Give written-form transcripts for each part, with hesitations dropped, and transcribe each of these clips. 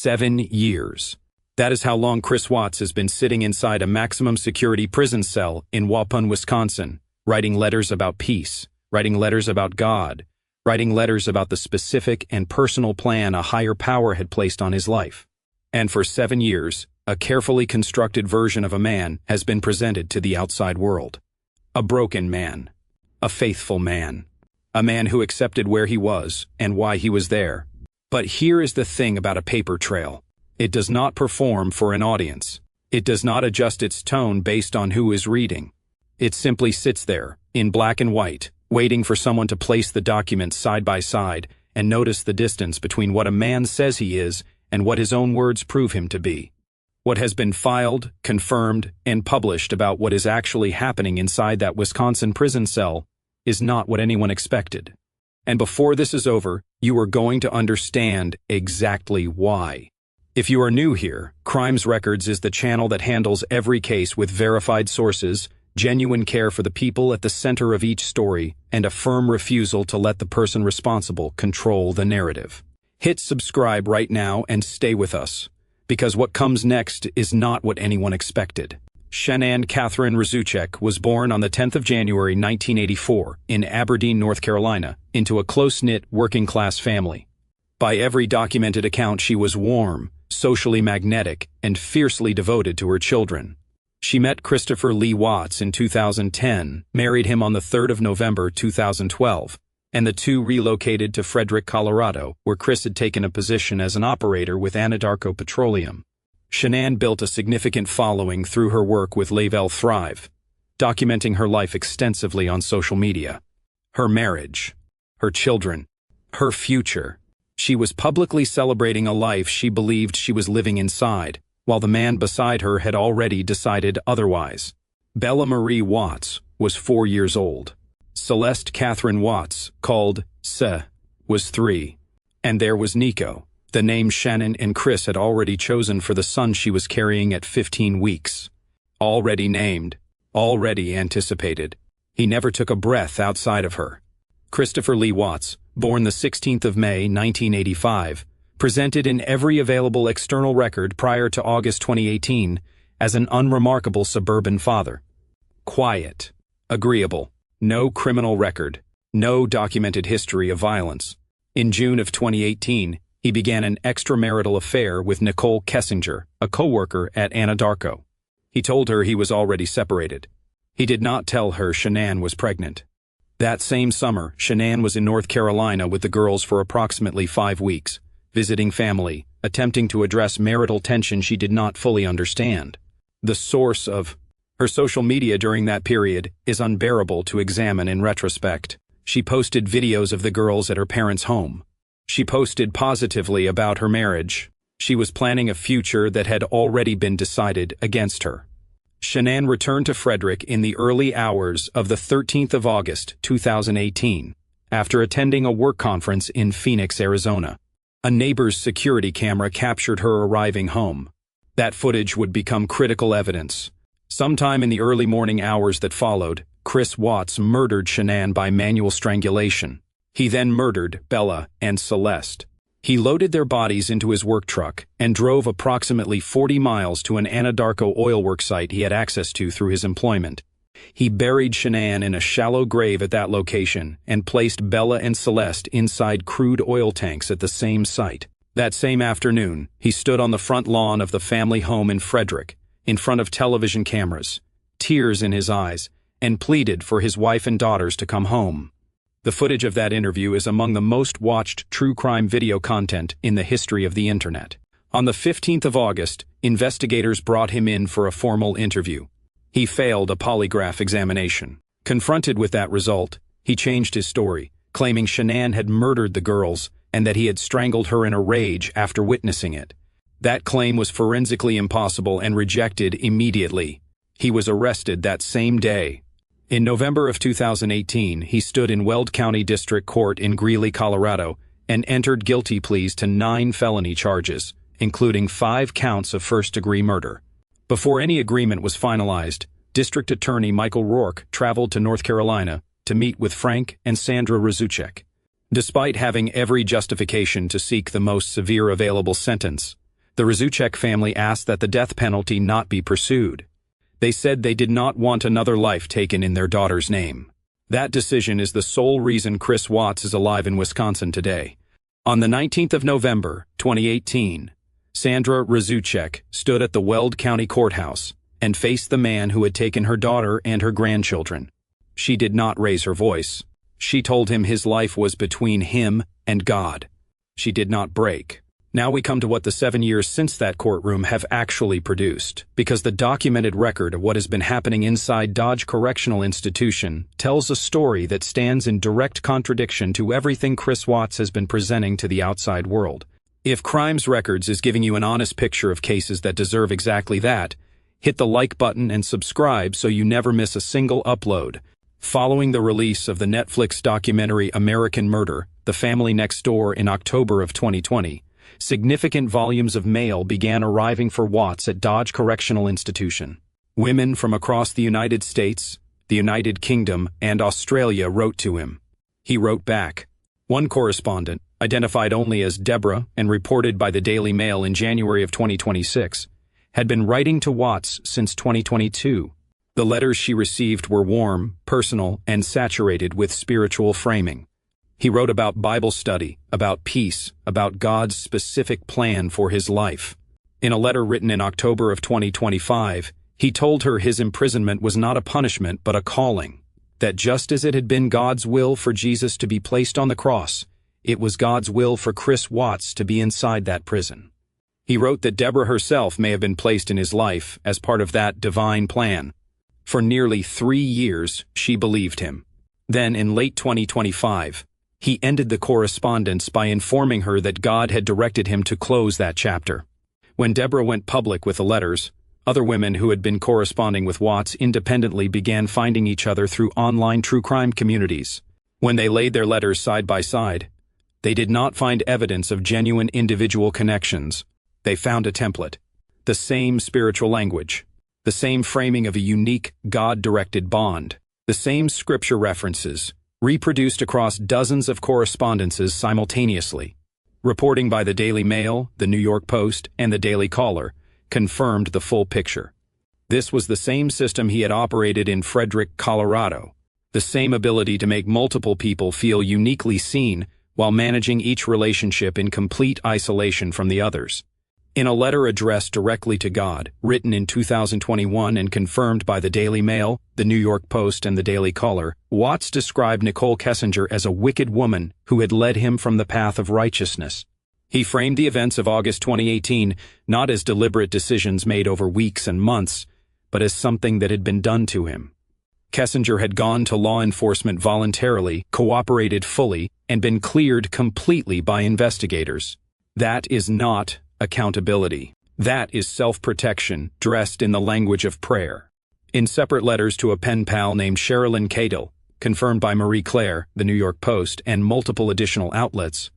7 years. That is how long Chris Watts has been sitting inside a maximum security prison cell in Waupun, Wisconsin, writing letters about peace, writing letters about God, writing letters about the specific and personal plan a higher power had placed on his life. And for 7 years, a carefully constructed version of a man has been presented to the outside world. A broken man. A faithful man. A man who accepted where he was and why he was there. But here is the thing about a paper trail. It does not perform for an audience. It does not adjust its tone based on who is reading. It simply sits there, in black and white, waiting for someone to place the documents side by side and notice the distance between what a man says he is and what his own words prove him to be. What has been filed, confirmed, and published about what is actually happening inside that Wisconsin prison cell is not what anyone expected. And before this is over, you are going to understand exactly why. If you are new here, Crimes Records is the channel that handles every case with verified sources, genuine care for the people at the center of each story, and a firm refusal to let the person responsible control the narrative. Hit subscribe right now and stay with us, because what comes next is not what anyone expected. Shanann Catherine Razuchek was born on the 10th of January 1984 in Aberdeen, North Carolina, into a close-knit, working-class family. By every documented account, she was warm, socially magnetic, and fiercely devoted to her children. She met Christopher Lee Watts in 2010, married him on the 3rd of November 2012, and the two relocated to Frederick, Colorado, where Chris had taken a position as an operator with Anadarko Petroleum. Shanann built a significant following through her work with Label Thrive, documenting her life extensively on social media. Her marriage, her children, her future. She was publicly celebrating a life she believed she was living inside, while the man beside her had already decided otherwise. Bella Marie Watts was 4 years old. Celeste Catherine Watts, called Se, was 3. And there was Nico, the name Shanann and Chris had already chosen for the son she was carrying at 15 weeks. Already named, already anticipated. He never took a breath outside of her. Christopher Lee Watts, born the 16th of May, 1985, presented in every available external record prior to August 2018 as an unremarkable suburban father. Quiet, agreeable, no criminal record, no documented history of violence. In June of 2018, he began an extramarital affair with Nicole Kessinger, a co-worker at Anadarko. He told her he was already separated. He did not tell her Shanann was pregnant. That same summer, Shanann was in North Carolina with the girls for approximately 5 weeks, visiting family, attempting to address marital tension she did not fully understand. The source of her social media during that period is unbearable to examine in retrospect. She posted videos of the girls at her parents' home. She posted positively about her marriage. She was planning a future that had already been decided against her. Shanann returned to Frederick in the early hours of the 13th of August, 2018, after attending a work conference in Phoenix, Arizona. A neighbor's security camera captured her arriving home. That footage would become critical evidence. Sometime in the early morning hours that followed, Chris Watts murdered Shanann by manual strangulation. He then murdered Bella and Celeste. He loaded their bodies into his work truck and drove approximately 40 miles to an Anadarko oil work site he had access to through his employment. He buried Shanann in a shallow grave at that location and placed Bella and Celeste inside crude oil tanks at the same site. That same afternoon, he stood on the front lawn of the family home in Frederick, in front of television cameras, tears in his eyes, and pleaded for his wife and daughters to come home. The footage of that interview is among the most watched true crime video content in the history of the internet. On the 15th of August, investigators brought him in for a formal interview. He failed a polygraph examination. Confronted with that result, he changed his story, claiming Shanann had murdered the girls and that he had strangled her in a rage after witnessing it. That claim was forensically impossible and rejected immediately. He was arrested that same day. In November of 2018, he stood in Weld County District Court in Greeley, Colorado, and entered guilty pleas to 9 felony charges, including 5 counts of first-degree murder. Before any agreement was finalized, District Attorney Michael Rourke traveled to North Carolina to meet with Frank and Sandra Razuchek. Despite having every justification to seek the most severe available sentence, The Rzucek family asked that the death penalty not be pursued. They said they did not want another life taken in their daughter's name. That decision is the sole reason Chris Watts is alive in Wisconsin today. On the 19th of November, 2018, Sandra Rzucek stood at the Weld County Courthouse and faced the man who had taken her daughter and her grandchildren. She did not raise her voice. She told him his life was between him and God. She did not break. Now we come to what the 7 years since that courtroom have actually produced, because the documented record of what has been happening inside Dodge Correctional Institution tells a story that stands in direct contradiction to everything Chris Watts has been presenting to the outside world. If Crimes Records is giving you an honest picture of cases that deserve exactly that, hit the like button and subscribe so you never miss a single upload. Following the release of the Netflix documentary American Murder, The Family Next Door in October of 2020, significant volumes of mail began arriving for Watts at Dodge Correctional Institution. Women from across the United States, the United Kingdom, and Australia wrote to him. He wrote back. One correspondent, identified only as Deborah and reported by the Daily Mail in January of 2026, had been writing to Watts since 2022. The letters she received were warm, personal, and saturated with spiritual framing. He wrote about Bible study, about peace, about God's specific plan for his life. In a letter written in October of 2025, he told her his imprisonment was not a punishment but a calling, that just as it had been God's will for Jesus to be placed on the cross, it was God's will for Chris Watts to be inside that prison. He wrote that Deborah herself may have been placed in his life as part of that divine plan. For nearly 3 years, she believed him. Then, in late 2025, he ended the correspondence by informing her that God had directed him to close that chapter. When Deborah went public with the letters, other women who had been corresponding with Watts independently began finding each other through online true crime communities. When they laid their letters side by side, they did not find evidence of genuine individual connections. They found a template, the same spiritual language, the same framing of a unique, God-directed bond, the same scripture references, reproduced across dozens of correspondences simultaneously. Reporting by the Daily Mail, the New York Post, and the Daily Caller confirmed the full picture. This was the same system he had operated in Frederick, Colorado, the same ability to make multiple people feel uniquely seen while managing each relationship in complete isolation from the others. In a letter addressed directly to God, written in 2021 and confirmed by the Daily Mail, the New York Post, and the Daily Caller, Watts described Nicole Kessinger as a wicked woman who had led him from the path of righteousness. He framed the events of August 2018 not as deliberate decisions made over weeks and months, but as something that had been done to him. Kessinger had gone to law enforcement voluntarily, cooperated fully, and been cleared completely by investigators. That is not accountability. That is self-protection dressed in the language of prayer. In separate letters to a pen pal named Sherilyn Cadle, confirmed by Marie Claire, the New York Post, and multiple additional outlets,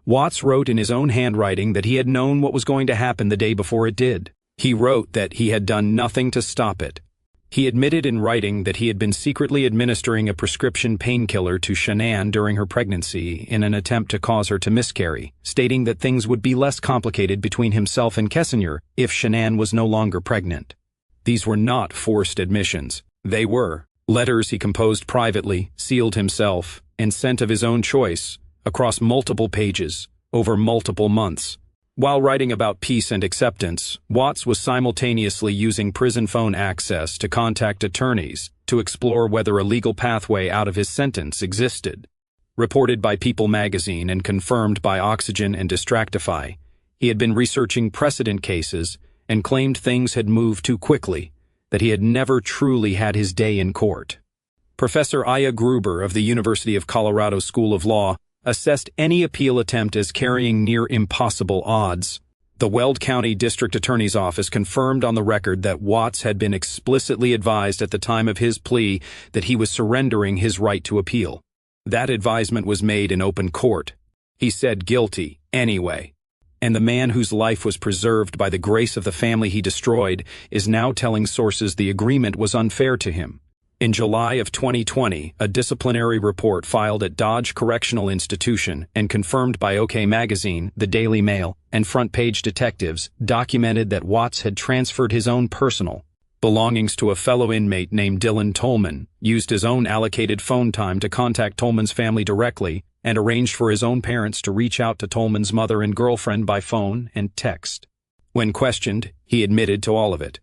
Watts wrote in his own handwriting that he had known what was going to happen the day before it did. He wrote that he had done nothing to stop it. He admitted in writing that he had been secretly administering a prescription painkiller to Shanann during her pregnancy in an attempt to cause her to miscarry, stating that things would be less complicated between himself and Kessinger if Shanann was no longer pregnant. These were not forced admissions. They were letters he composed privately, sealed himself, and sent of his own choice, across multiple pages, over multiple months. While writing about peace and acceptance, Watts was simultaneously using prison phone access to contact attorneys to explore whether a legal pathway out of his sentence existed. Reported by People magazine and confirmed by Oxygen and Distractify, he had been researching precedent cases and claimed things had moved too quickly, that he had never truly had his day in court. Professor Aya Gruber of the University of Colorado School of Law assessed any appeal attempt as carrying near impossible odds. The Weld County District Attorney's Office confirmed on the record that Watts had been explicitly advised at the time of his plea that he was surrendering his right to appeal. That advisement was made in open court. He said guilty anyway. And the man whose life was preserved by the grace of the family he destroyed is now telling sources the agreement was unfair to him. In July of 2020, a disciplinary report filed at Dodge Correctional Institution and confirmed by OK Magazine, the Daily Mail, and Front Page Detectives documented that Watts had transferred his own personal belongings to a fellow inmate named Dylan Tolman, used his own allocated phone time to contact Tolman's family directly, and arranged for his own parents to reach out to Tolman's mother and girlfriend by phone and text. When questioned, he admitted to all of it.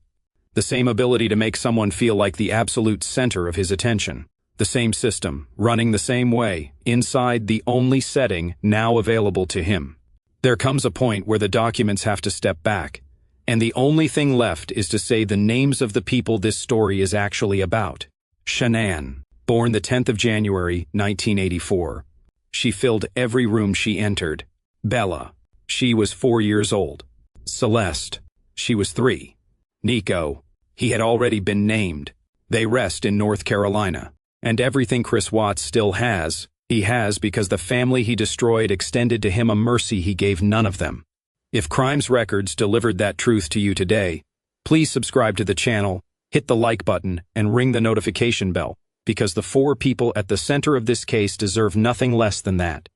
The same ability to make someone feel like the absolute center of his attention. The same system, running the same way, inside the only setting now available to him. There comes a point where the documents have to step back, and the only thing left is to say the names of the people this story is actually about. Shanann, born the 10th of January, 1984. She filled every room she entered. Bella, she was 4 years old. Celeste, she was 3. Nico, he had already been named. They rest in North Carolina. And everything Chris Watts still has, he has because the family he destroyed extended to him a mercy he gave none of them. If Crimes Records delivered that truth to you today, please subscribe to the channel, hit the like button, and ring the notification bell, because the 4 people at the center of this case deserve nothing less than that.